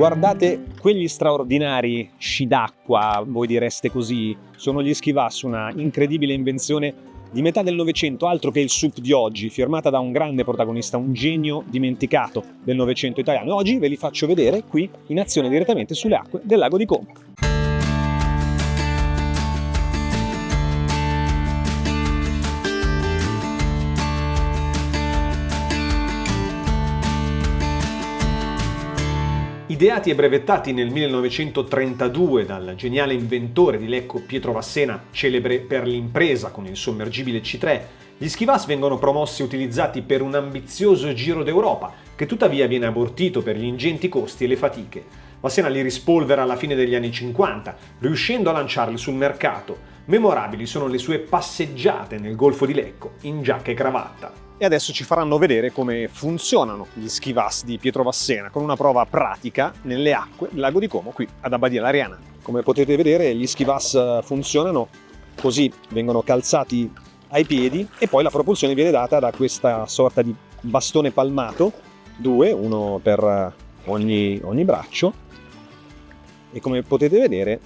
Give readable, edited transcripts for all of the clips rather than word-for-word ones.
Guardate quegli straordinari sci d'acqua, voi direste così, sono gli Schivas, una incredibile invenzione di metà del Novecento, altro che il SUP di oggi, firmata da un grande protagonista, un genio dimenticato del Novecento italiano. Oggi ve li faccio vedere qui in azione direttamente sulle acque del lago di Como. Ideati e brevettati nel 1932 dal geniale inventore di Lecco Pietro Vassena, celebre per l'impresa con il sommergibile C3, gli Schivas vengono promossi e utilizzati per un ambizioso giro d'Europa, che tuttavia viene abortito per gli ingenti costi e le fatiche. Vassena li rispolvera alla fine degli anni 50, riuscendo a lanciarli sul mercato. Memorabili sono le sue passeggiate nel Golfo di Lecco, in giacca e cravatta. E adesso ci faranno vedere come funzionano gli Schivas di Pietro Vassena con una prova pratica nelle acque del lago di Como, qui ad Abbadia Lariana. Come potete vedere, gli Schivas funzionano così, vengono calzati ai piedi e poi la propulsione viene data da questa sorta di bastone palmato, uno per ogni braccio, e come potete vedere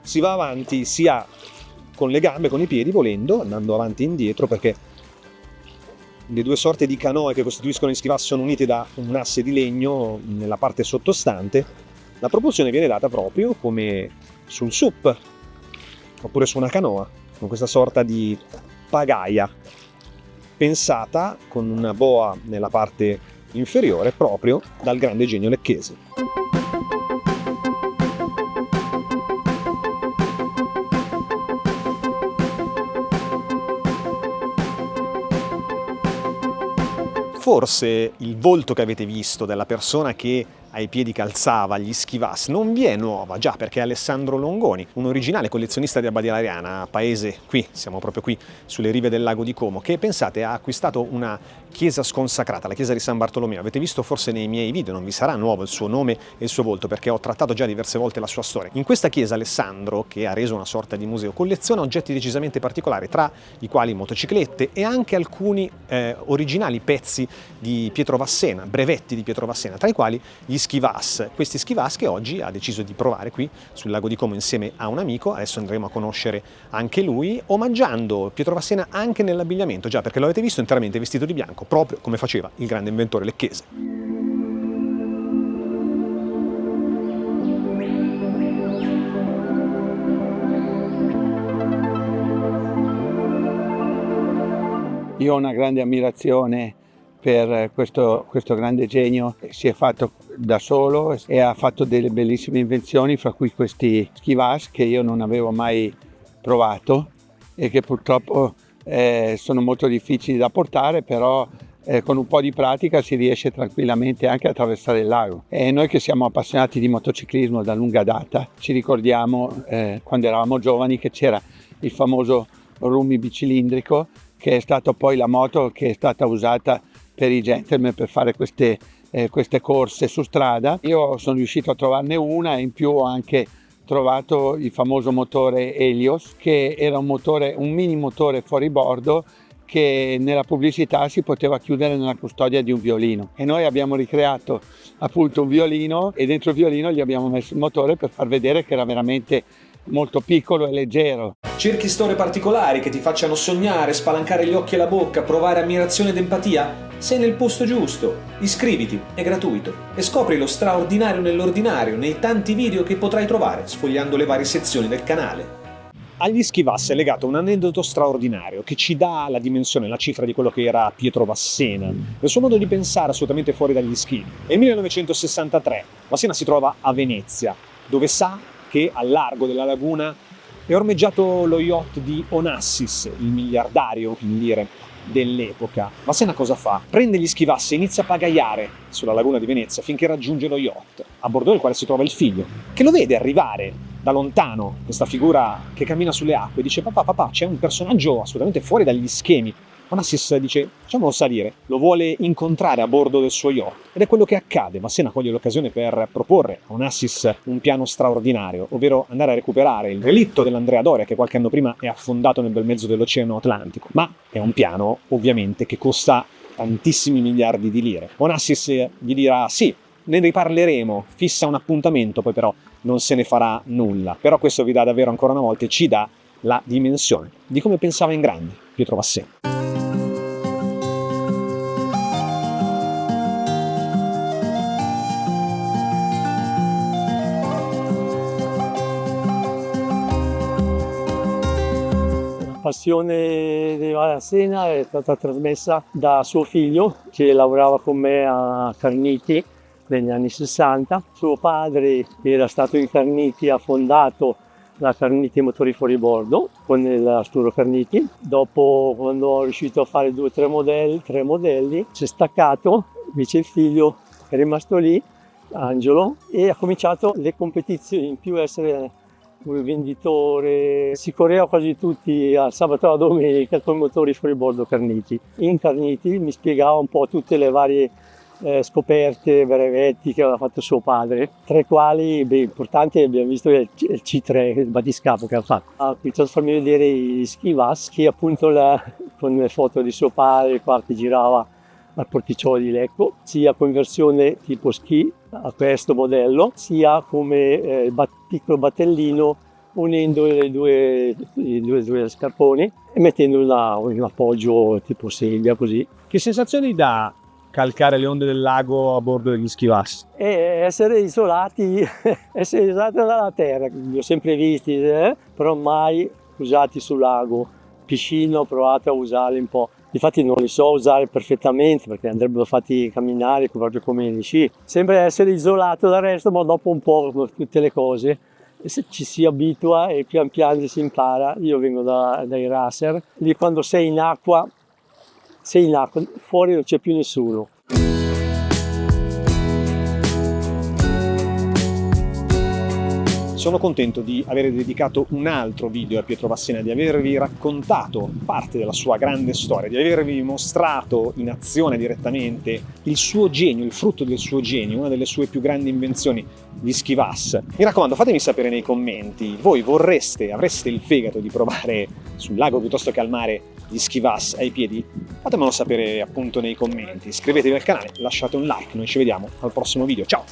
si va avanti sia con le gambe, con i piedi, volendo, andando avanti e indietro, perché le due sorte di canoe che costituiscono gli Schivas sono unite da un asse di legno nella parte sottostante. La propulsione viene data proprio come sul SUP oppure su una canoa, con questa sorta di pagaia pensata con una boa nella parte inferiore proprio dal grande genio lecchese. Forse il volto che avete visto della persona che ai piedi calzava gli Schivas non vi è nuova, già, perché è Alessandro Longoni, un originale collezionista di Abbadia Lariana, paese qui, siamo proprio qui sulle rive del lago di Como, che pensate ha acquistato una chiesa sconsacrata, la chiesa di San Bartolomeo. Avete visto forse nei miei video, non vi sarà nuovo il suo nome e il suo volto, perché ho trattato già diverse volte la sua storia. In questa chiesa Alessandro, che ha reso una sorta di museo, colleziona oggetti decisamente particolari, tra i quali motociclette e anche alcuni originali pezzi di Pietro Vassena, brevetti di Pietro Vassena, tra i quali gli Schivas, questi Schivas che oggi ha deciso di provare qui sul lago di Como insieme a un amico. Adesso andremo a conoscere anche lui, omaggiando Pietro Vassena anche nell'abbigliamento, già, perché lo avete visto interamente vestito di bianco, proprio come faceva il grande inventore lecchese. Io ho una grande ammirazione per questo grande genio, si è fatto da solo e ha fatto delle bellissime invenzioni, fra cui questi Schivas che io non avevo mai provato e che purtroppo sono molto difficili da portare, però con un po' di pratica si riesce tranquillamente anche a attraversare il lago. E noi che siamo appassionati di motociclismo da lunga data ci ricordiamo quando eravamo giovani che c'era il famoso Rumi bicilindrico, che è stato poi la moto che è stata usata per i gentleman per fare queste corse su strada. Io sono riuscito a trovarne una e in più ho anche trovato il famoso motore Helios, che era un mini motore fuori bordo che nella pubblicità si poteva chiudere nella custodia di un violino, e noi abbiamo ricreato appunto un violino e dentro il violino gli abbiamo messo il motore per far vedere che era veramente molto piccolo e leggero. Cerchi storie particolari che ti facciano sognare, spalancare gli occhi e la bocca, provare ammirazione ed empatia? Sei nel posto giusto. Iscriviti, è gratuito, e scopri lo straordinario nell'ordinario nei tanti video che potrai trovare sfogliando le varie sezioni del canale. Agli Schivas è legato un aneddoto straordinario che ci dà la dimensione, la cifra di quello che era Pietro Vassena, nel suo modo di pensare assolutamente fuori dagli schivi. Nel 1963 Vassena si trova a Venezia, dove sa che al largo della laguna è ormeggiato lo yacht di Onassis, il miliardario in lire dell'epoca. Vassena cosa fa? Prende gli Schivas e inizia a pagaiare sulla laguna di Venezia finché raggiunge lo yacht, a bordo del quale si trova il figlio, che lo vede arrivare da lontano, questa figura che cammina sulle acque, e dice: papà, c'è un personaggio assolutamente fuori dagli schemi. Onassis dice: facciamolo salire, lo vuole incontrare a bordo del suo yacht, ed è quello che accade. Vassena coglie l'occasione per proporre a Onassis un piano straordinario, ovvero andare a recuperare il relitto dell'Andrea Doria che qualche anno prima è affondato nel bel mezzo dell'Oceano Atlantico, ma è un piano ovviamente che costa tantissimi miliardi di lire. Onassis gli dirà: sì, ne riparleremo, fissa un appuntamento, poi però non se ne farà nulla. Però questo vi dà davvero ancora una volta, ci dà la dimensione di come pensava in grande Pietro Vassena. La passione di Vassena è stata trasmessa da suo figlio, che lavorava con me a Carniti negli anni 60. Suo padre, che era stato in Carniti, ha fondato la Carniti Motori Fuoribordo con il Arturo Carniti. Dopo, quando ho riuscito a fare 2 o 3 modelli, si è staccato, invece il figlio è rimasto lì, Angelo, e ha cominciato le competizioni, in più essere un venditore. Si correva quasi tutti al sabato e alla domenica con motori fuoribordo Carniti. In Carniti mi spiegava un po' tutte le varie scoperte, brevetti che aveva fatto suo padre, tra i quali importanti abbiamo visto il C3, il battiscapo che ha fatto. Ha cominciato a farmi vedere i ski VAS, che appunto con le foto di suo padre qua che girava al porticciolo di Lecco, sia con versione tipo ski a questo modello, sia come piccolo battellino, unendo i due scarponi e mettendo un appoggio tipo sedia così. Che sensazioni dà calcare le onde del lago a bordo degli ski VAS? E essere isolati dalla terra, li ho sempre visti, però mai usati sul lago. Piscina ho provato a usarli un po'. Infatti non li so usare perfettamente perché andrebbero fatti camminare proprio come gli sci. Sembra essere isolato dal resto, ma dopo un po', come tutte le cose, se ci si abitua e pian piano si impara. Io vengo dai racer, lì quando sei in acqua, fuori non c'è più nessuno. Sono contento di aver dedicato un altro video a Pietro Vassena, di avervi raccontato parte della sua grande storia, di avervi mostrato in azione direttamente il suo genio, il frutto del suo genio, una delle sue più grandi invenzioni, gli ski VAS. Mi raccomando, fatemi sapere nei commenti, voi avreste il fegato di provare sul lago piuttosto che al mare gli ski VAS ai piedi? Fatemelo sapere appunto nei commenti, iscrivetevi al canale, lasciate un like, noi ci vediamo al prossimo video, ciao!